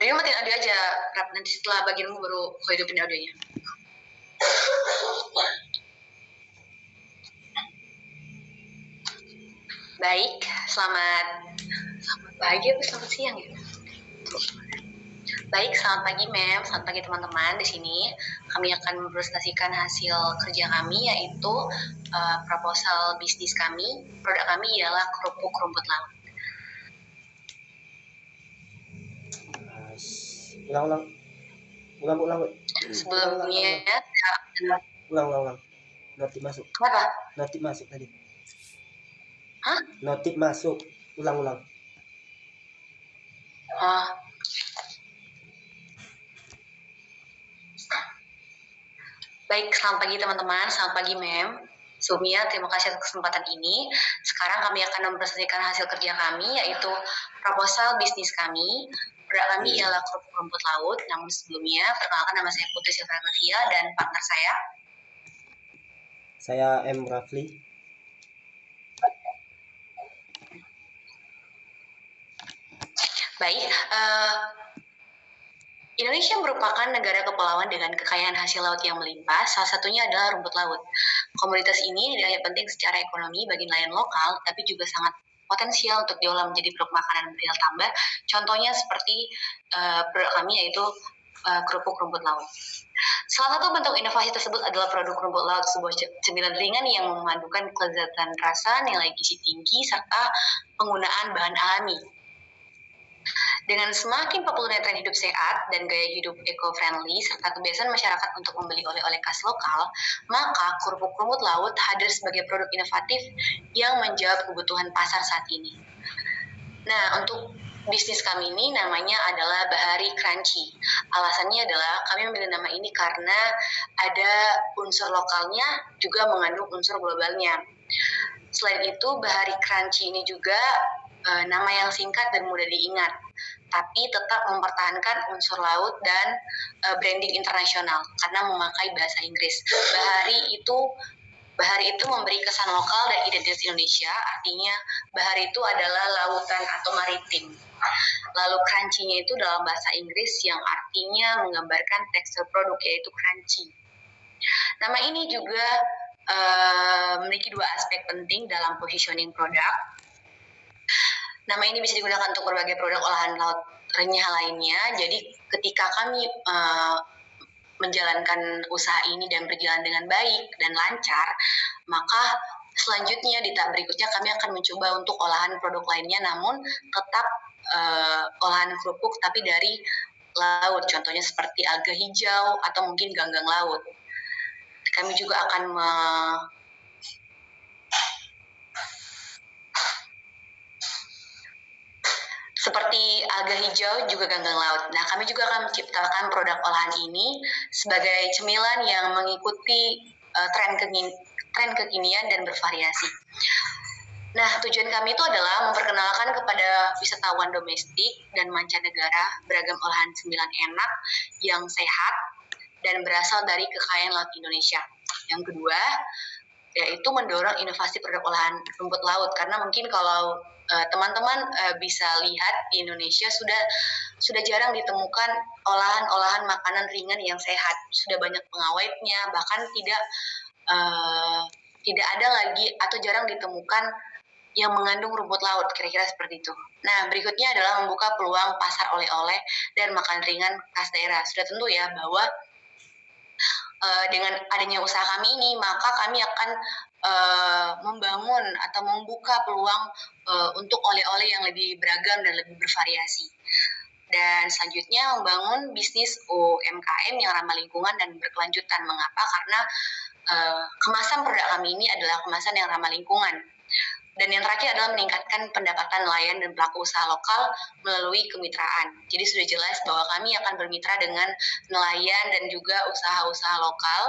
Jadi matiin audio aja, Rap. Nanti setelah bagianmu baru kau hidupin audionya. Baik, selamat pagi atau selamat siang ya? Baik, selamat pagi Mem, selamat pagi teman-teman. Di sini kami akan mempresentasikan hasil kerja kami, yaitu proposal bisnis kami. Produk kami ialah kerupuk rumput laut. Ulang. Sebelumnya, Ulang. Notif masuk. Apa? Notif masuk tadi. Hah? Notif masuk. Ulang. Baik, selamat pagi teman-teman, selamat pagi Mem. Sebelumnya, terima kasih atas kesempatan ini. Sekarang kami akan mempresentasikan hasil kerja kami, yaitu proposal bisnis kami. Produk kami ialah kerupuk rumput laut. Namun sebelumnya, perkenalkan nama saya Putri Silvana Novia dan partner saya. Saya M. Rafli. Baik, Indonesia merupakan negara kepulauan dengan kekayaan hasil laut yang melimpah, salah satunya adalah rumput laut. Komoditas ini tidak hanya penting secara ekonomi bagi nelayan lokal, tapi juga sangat potensial untuk diolah menjadi produk makanan bernilai tambah. Contohnya seperti produk kami yaitu kerupuk rumput laut. Salah satu bentuk inovasi tersebut adalah produk rumput laut, sebuah cemilan ringan yang memadukan kelezatan rasa, nilai gizi tinggi, serta penggunaan bahan alami. Dengan semakin populernya tren hidup sehat dan gaya hidup eco-friendly serta kebiasaan masyarakat untuk membeli oleh-oleh khas lokal, maka kerupuk rumput laut hadir sebagai produk inovatif yang menjawab kebutuhan pasar saat ini. Nah, untuk bisnis kami ini namanya adalah Bahari Crunchy. Alasannya adalah kami memilih nama ini karena ada unsur lokalnya juga mengandung unsur globalnya. Selain itu, Bahari Crunchy ini juga nama yang singkat dan mudah diingat, tapi tetap mempertahankan unsur laut dan branding internasional karena memakai bahasa Inggris. Bahari itu memberi kesan lokal dan identitas Indonesia, artinya bahari itu adalah lautan atau maritim. Lalu crunchy-nya itu dalam bahasa Inggris yang artinya menggambarkan tekstur produk, yaitu crunchy. Nama ini juga memiliki dua aspek penting dalam positioning produk. Nama ini bisa digunakan untuk berbagai produk olahan laut renyah lainnya. Jadi ketika kami menjalankan usaha ini dan berjalan dengan baik dan lancar, maka selanjutnya di tahap berikutnya kami akan mencoba untuk olahan produk lainnya, namun tetap olahan kerupuk tapi dari laut, contohnya seperti alga hijau atau mungkin ganggang laut. Kami juga akan seperti alga hijau juga ganggang laut. Nah, kami juga akan menciptakan produk olahan ini sebagai cemilan yang mengikuti tren kekinian dan bervariasi. Nah, tujuan kami itu adalah memperkenalkan kepada wisatawan domestik dan mancanegara beragam olahan cemilan enak yang sehat dan berasal dari kekayaan laut Indonesia. Yang kedua, yaitu mendorong inovasi produk olahan rumput laut, karena mungkin kalau teman-teman bisa lihat di Indonesia sudah jarang ditemukan olahan-olahan makanan ringan yang sehat. Sudah banyak pengawetnya, bahkan tidak ada lagi atau jarang ditemukan yang mengandung rumput laut, kira-kira seperti itu. Nah, berikutnya adalah membuka peluang pasar oleh-oleh dan makanan ringan khas daerah. Sudah tentu ya bahwa dengan adanya usaha kami ini, maka kami akan membangun atau membuka peluang untuk oleh-oleh yang lebih beragam dan lebih bervariasi. Dan selanjutnya membangun bisnis UMKM yang ramah lingkungan dan berkelanjutan. Mengapa? Karena kemasan produk kami ini adalah kemasan yang ramah lingkungan. Dan yang terakhir adalah meningkatkan pendapatan nelayan dan pelaku usaha lokal melalui kemitraan. Jadi sudah jelas bahwa kami akan bermitra dengan nelayan dan juga usaha-usaha lokal,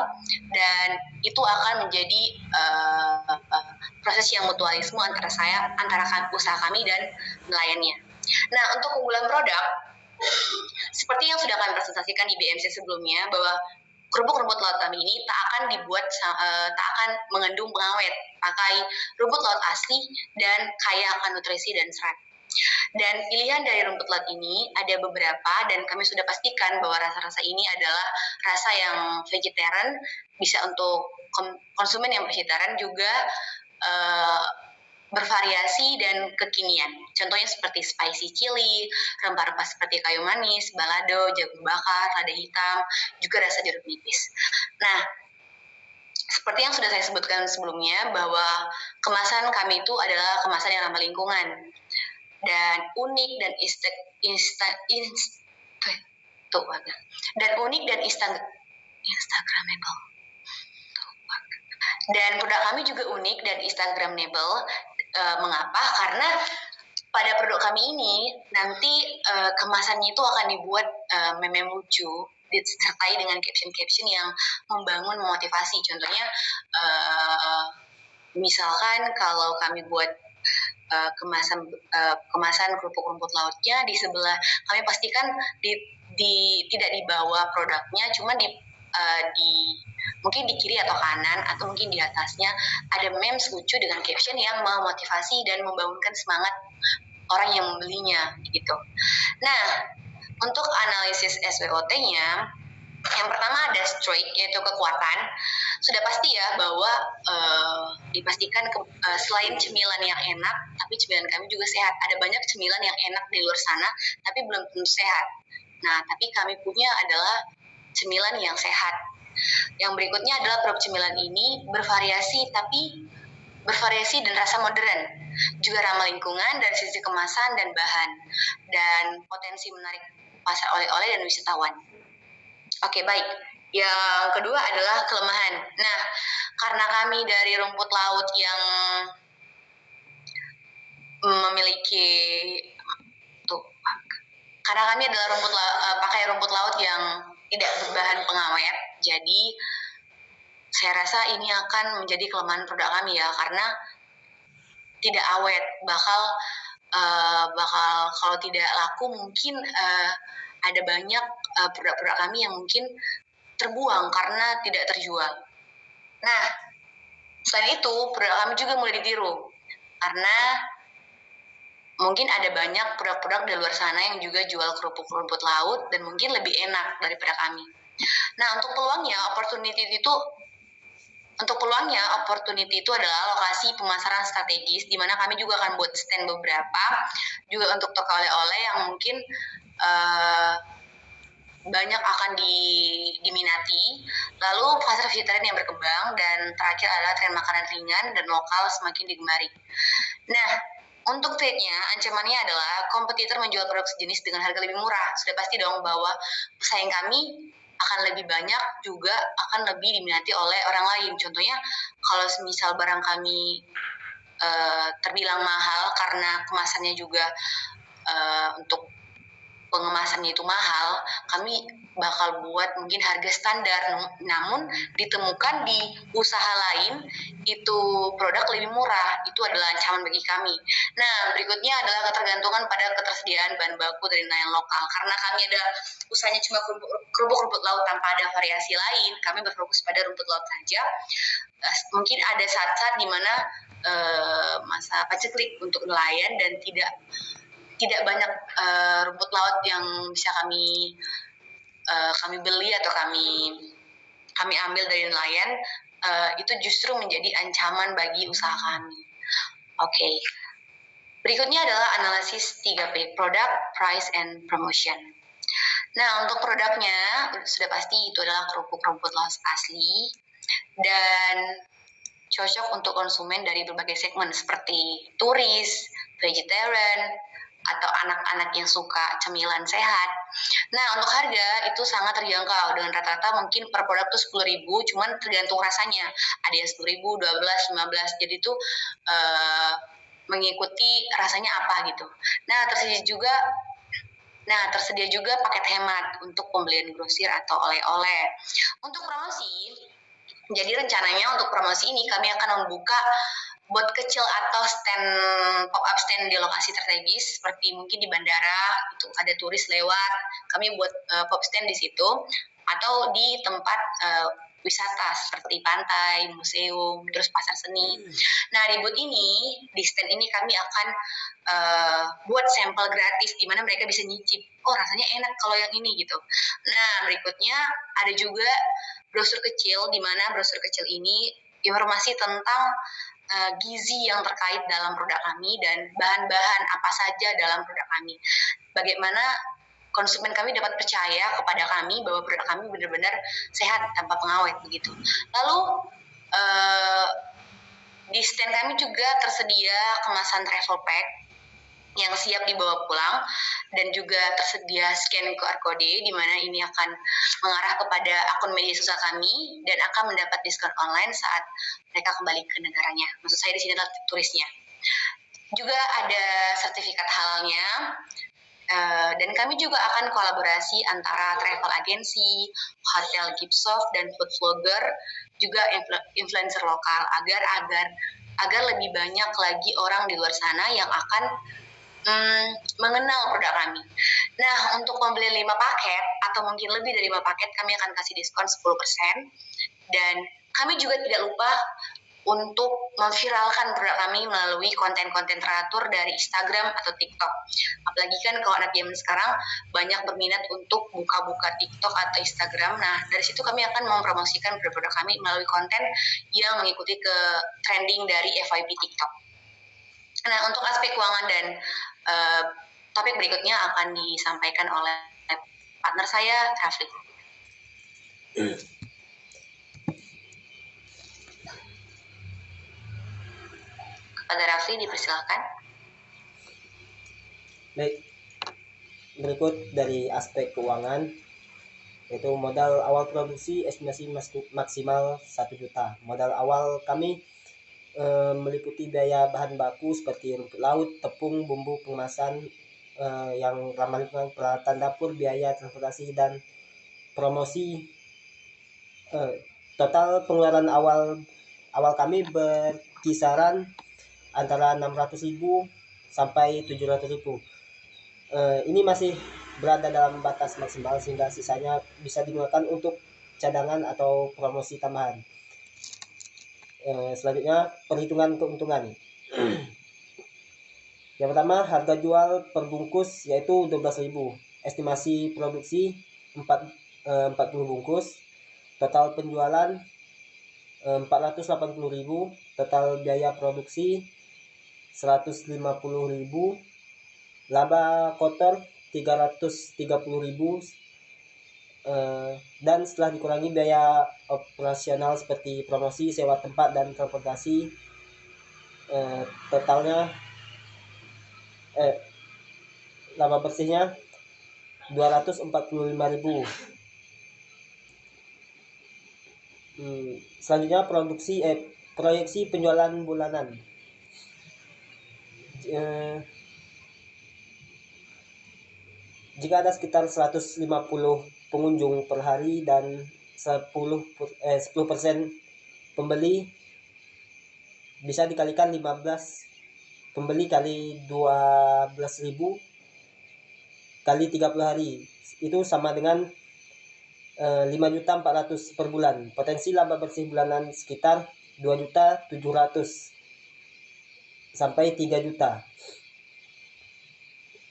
dan itu akan menjadi proses yang mutualisme antara usaha kami dan nelayannya. Nah, untuk keunggulan produk, seperti yang sudah kami presentasikan di BMC sebelumnya, bahwa kerupuk rumput laut kami ini tak akan mengandung pengawet, pakai rumput laut asli dan kaya akan nutrisi dan serat. Dan pilihan dari rumput laut ini ada beberapa dan kami sudah pastikan bahwa rasa-rasa ini adalah rasa yang vegetarian, bisa untuk konsumen yang vegetarian juga bervariasi dan kekinian. Contohnya seperti spicy chili, rempah-rempah seperti kayu manis, balado, jagung bakar, lada hitam, juga rasa jeruk nipis. Nah, seperti yang sudah saya sebutkan sebelumnya bahwa kemasan kami itu adalah kemasan yang ramah lingkungan dan unik dan Instagramable. Dan produk kami juga unik dan Instagramable. Mengapa? Karena pada produk kami ini nanti kemasannya itu akan dibuat meme lucu, disertai dengan caption-caption yang membangun motivasi. Contohnya, misalkan kalau kami buat kemasan kerupuk rumput lautnya, di sebelah kami pastikan tidak di bawah produknya, cuma di mungkin di kiri atau kanan atau mungkin di atasnya ada memes lucu dengan caption yang memotivasi dan membangunkan semangat orang yang membelinya gitu. Nah, untuk analisis SWOT-nya, yang pertama ada strength, yaitu kekuatan. Sudah pasti ya bahwa dipastikan selain cemilan yang enak, tapi cemilan kami juga sehat. Ada banyak cemilan yang enak di luar sana, tapi belum tentu sehat. Nah, tapi kami punya adalah cemilan yang sehat. Yang berikutnya adalah produk cemilan ini bervariasi, tapi bervariasi dan rasa modern, juga ramah lingkungan dari sisi kemasan dan bahan, dan potensi menarik pasar oleh-oleh dan wisatawan. Oke, baik. Yang kedua adalah kelemahan. Nah, karena kami dari rumput laut yang memiliki karena kami adalah pakai rumput laut yang tidak berbahan pengawet, jadi saya rasa ini akan menjadi kelemahan produk kami ya, karena tidak awet, bakal kalau tidak laku mungkin ada banyak produk-produk kami yang mungkin terbuang karena tidak terjual. Nah, selain itu produk kami juga mulai ditiru karena mungkin ada banyak produk-produk di luar sana yang juga jual kerupuk rumput laut dan mungkin lebih enak daripada kami. Nah, untuk peluangnya opportunity itu adalah lokasi pemasaran strategis di mana kami juga akan buat stand beberapa juga untuk toko oleh-oleh yang mungkin banyak akan diminati. Lalu pasar vegetarian yang berkembang, dan terakhir adalah tren makanan ringan dan lokal semakin digemari. Nah, untuk trade-nya, ancamannya adalah kompetitor menjual produk sejenis dengan harga lebih murah. Sudah pasti dong bahwa pesaing kami akan lebih banyak, juga akan lebih diminati oleh orang lain. Contohnya, kalau semisal barang kami terbilang mahal karena kemasannya juga untuk pengemasannya itu mahal, kami bakal buat mungkin harga standar, namun ditemukan di usaha lain itu produk lebih murah. Itu adalah ancaman bagi kami. Nah, berikutnya adalah ketergantungan pada ketersediaan bahan baku dari nelayan lokal. Karena kami ada usahanya cuma kerupuk rumput laut tanpa ada variasi lain, kami berfokus pada rumput laut saja. Mungkin ada saat-saat di mana masa paceklik untuk nelayan dan tidak banyak rumput laut yang bisa kami beli atau kami ambil dari nelayan, itu justru menjadi ancaman bagi usaha kami. Oke. Berikutnya adalah analisis 3P, Product, Price, and Promotion. Nah, untuk produknya sudah pasti itu adalah kerupuk rumput laut asli dan cocok untuk konsumen dari berbagai segmen seperti turis, vegetarian, atau anak-anak yang suka cemilan sehat. Nah, untuk harga itu sangat terjangkau dengan rata-rata mungkin per produk tuh 10.000, cuman tergantung rasanya. Ada yang 10.000, 12, 15. Jadi itu mengikuti rasanya apa gitu. Nah, tersedia juga paket hemat untuk pembelian grosir atau oleh-oleh. Untuk promosi, jadi rencananya untuk promosi ini kami akan membuka booth kecil atau pop-up stand di lokasi strategis seperti mungkin di bandara, itu ada turis lewat, kami buat pop stand di situ, atau di tempat wisata seperti pantai, museum, terus pasar seni. Nah, di booth ini, di stand ini kami akan buat sampel gratis di mana mereka bisa nyicip. Oh, rasanya enak kalau yang ini gitu. Nah, berikutnya ada juga brosur kecil di mana brosur kecil ini informasi tentang gizi yang terkait dalam produk kami dan bahan-bahan apa saja dalam produk kami. Bagaimana konsumen kami dapat percaya kepada kami bahwa produk kami benar-benar sehat tanpa pengawet begitu. Lalu di stand kami juga tersedia kemasan travel pack yang siap dibawa pulang dan juga tersedia scan QR code di mana ini akan mengarah kepada akun media sosial kami dan akan mendapat diskon online saat mereka kembali ke negaranya. Maksud saya di sini adalah turisnya. Juga ada sertifikat halalnya. Dan kami juga akan kolaborasi antara travel agency, hotel Gipsoft, dan food vlogger, juga influencer lokal agar lebih banyak lagi orang di luar sana yang akan mengenal produk kami. Nah, untuk membeli 5 paket atau mungkin lebih dari 5 paket, kami akan kasih diskon 10%. Dan kami juga tidak lupa untuk memviralkan produk kami melalui konten-konten teratur dari Instagram atau TikTok. Apalagi kan kalau anak zaman sekarang banyak berminat untuk buka-buka TikTok atau Instagram. Nah, dari situ kami akan mempromosikan produk-produk kami melalui konten yang mengikuti ke trending dari FYP TikTok. Nah, untuk aspek keuangan dan topik berikutnya akan disampaikan oleh partner saya, Rafli. Kepada Rafli dipersilakan. Baik, berikut dari aspek keuangan, yaitu modal awal produksi estimasi maksimal 1 juta. Modal awal kami meliputi biaya bahan baku seperti rumput laut, tepung, bumbu pengemasan yang ramah lingkungan, peralatan dapur, biaya transportasi, dan promosi. Total pengeluaran awal kami berkisaran antara 600.000 sampai 700.000. Ini masih berada dalam batas maksimal sehingga sisanya bisa digunakan untuk cadangan atau promosi tambahan. Selanjutnya perhitungan keuntungan. Yang pertama, harga jual per bungkus yaitu 12.000. Estimasi produksi 40 bungkus. Total penjualan 480.000. Total biaya produksi 150.000. Laba kotor 330.000. Dan setelah dikurangi biaya operasional seperti promosi, sewa tempat, dan transportasi, totalnya laba bersihnya 245.000. Selanjutnya proyeksi penjualan bulanan. Jika ada sekitar 150 pengunjung per hari dan 10% pembeli, bisa dikalikan 15 pembeli kali 12.000 kali 30 hari. Itu sama dengan 5.400.000 per bulan. Potensi laba bersih bulanan sekitar 2.700.000 sampai 3 juta.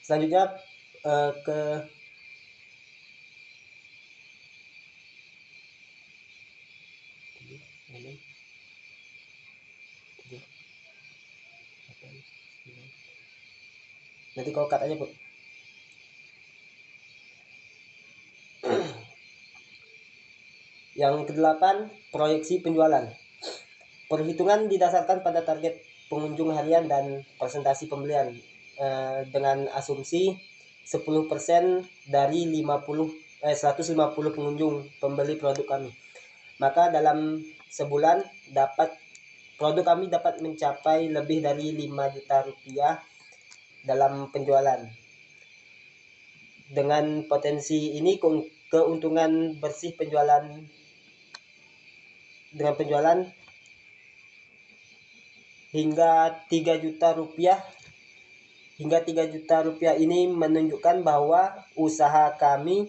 Selanjutnya nanti kau cut aja, Bu. Yang ke-8, proyeksi penjualan. Perhitungan didasarkan pada target pengunjung harian dan presentasi pembelian dengan asumsi 10% dari 150 pengunjung pembeli produk kami. Maka dalam sebulan produk kami dapat mencapai lebih dari 5 juta rupiah dalam penjualan. Dengan potensi ini, keuntungan bersih dengan penjualan hingga 3 juta rupiah ini menunjukkan bahwa usaha kami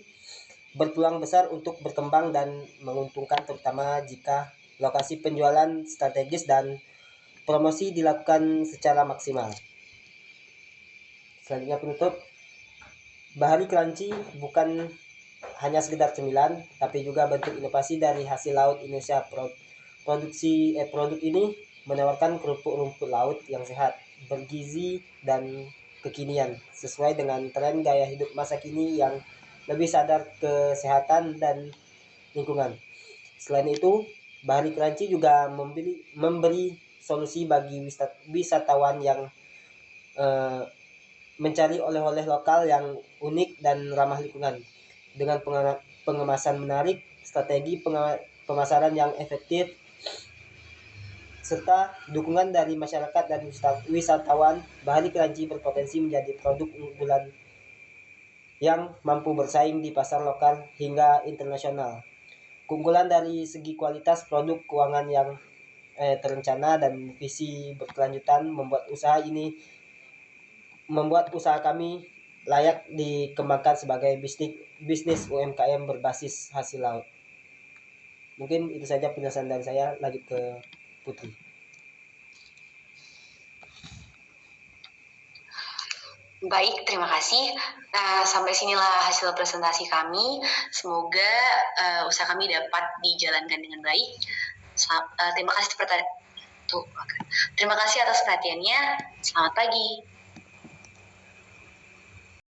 berpeluang besar untuk berkembang dan menguntungkan, terutama jika lokasi penjualan strategis dan promosi dilakukan secara maksimal. Selanjutnya penutup, Bahari Crunchy bukan hanya sekedar cemilan, tapi juga bentuk inovasi dari hasil laut Indonesia. Produk ini menawarkan kerupuk rumput laut yang sehat, bergizi, dan kekinian, sesuai dengan tren gaya hidup masa kini yang lebih sadar kesehatan dan lingkungan. Selain itu, Bahari Crunchy juga memberi solusi bagi wisatawan yang eh, mencari oleh-oleh lokal yang unik dan ramah lingkungan. Dengan pengemasan menarik, strategi pemasaran yang efektif, serta dukungan dari masyarakat dan wisatawan, Bahari Crunchy berpotensi menjadi produk unggulan yang mampu bersaing di pasar lokal hingga internasional. Keunggulan dari segi kualitas produk keuangan yang terencana dan visi berkelanjutan membuat usaha kami layak dikembangkan sebagai bisnis UMKM berbasis hasil laut. Mungkin itu saja penjelasan dari saya. Lanjut ke Putri. Baik, terima kasih. Nah, sampai sinilah hasil presentasi kami. Semoga usaha kami dapat dijalankan dengan baik. Terima kasih atas perhatiannya. Selamat pagi.